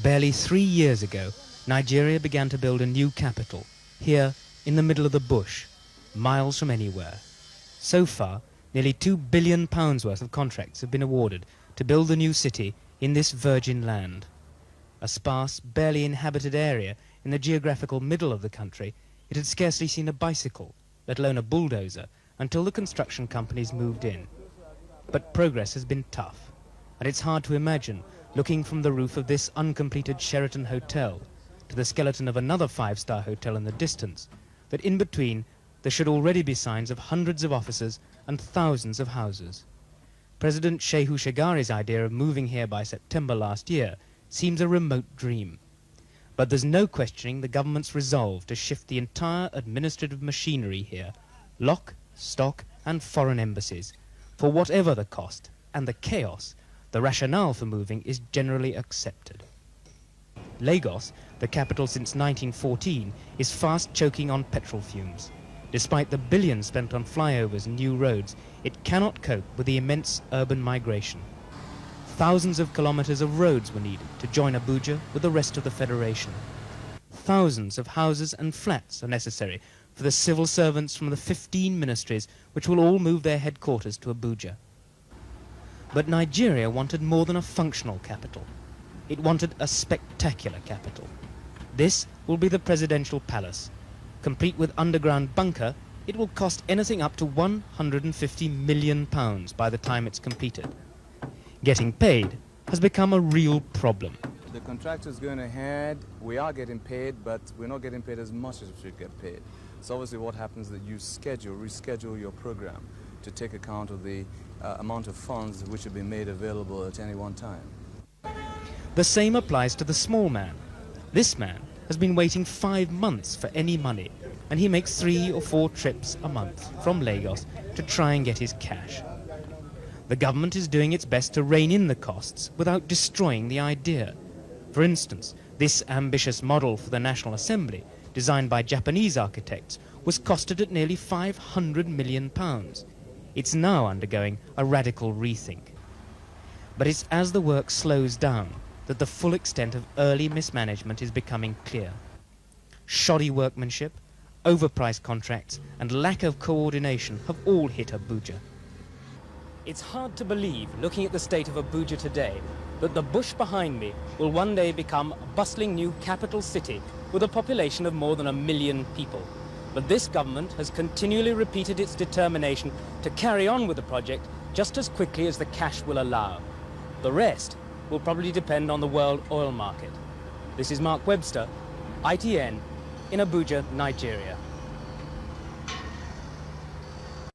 Barely 3 years ago, Nigeria began to build a new capital, here in the middle of the bush, miles from anywhere. So far, nearly £2 billion worth of contracts have been awarded to build the new city in this virgin land. A sparse, barely inhabited area in the geographical middle of the country, it had scarcely seen a bicycle, let alone a bulldozer, until the construction companies moved in. But progress has been tough, and it's hard to imagine, looking from the roof of this uncompleted Sheraton hotel to the skeleton of another five-star hotel in the distance, that in between there should already be signs of hundreds of offices and thousands of houses. President Shehu Shagari's idea of moving here by September last year seems a remote dream. But there's no questioning the government's resolve to shift the entire administrative machinery here, lock, stock and foreign embassies. For whatever the cost and the chaos, the rationale for moving is generally accepted. Lagos, the capital since 1914, is fast choking on petrol fumes. Despite the billions spent on flyovers and new roads, it cannot cope with the immense urban migration. Thousands of kilometers of roads were needed to join Abuja with the rest of the federation. Thousands of houses and flats are necessary for the civil servants from the 15 ministries which will all move their headquarters to Abuja. But Nigeria wanted more than a functional capital. It wanted a spectacular capital. This will be the presidential palace. Complete with underground bunker, it will cost anything up to £150 million by the time it's completed. Getting paid has become a real problem. The contractor's going ahead, we are getting paid, but we're not getting paid as much as we should get paid. So obviously what happens is that you reschedule your program to take account of the amount of funds which have been made available at any one time. The same applies to the small man. This man has been waiting 5 months for any money, and he makes 3 or 4 trips a month from Lagos to try and get his cash. The government is doing its best to rein in the costs without destroying the idea. For instance, this ambitious model for the National Assembly, designed by Japanese architects, was costed at nearly £500 million. It's now undergoing a radical rethink. But it's as the work slows down that the full extent of early mismanagement is becoming clear. Shoddy workmanship, overpriced contracts, and lack of coordination have all hit Abuja. It's hard to believe, looking at the state of Abuja today, that the bush behind me will one day become a bustling new capital city with a population of more than 1 million people. But this government has continually repeated its determination to carry on with the project just as quickly as the cash will allow. The rest will probably depend on the world oil market. This is Mark Webster, ITN, in Abuja, Nigeria.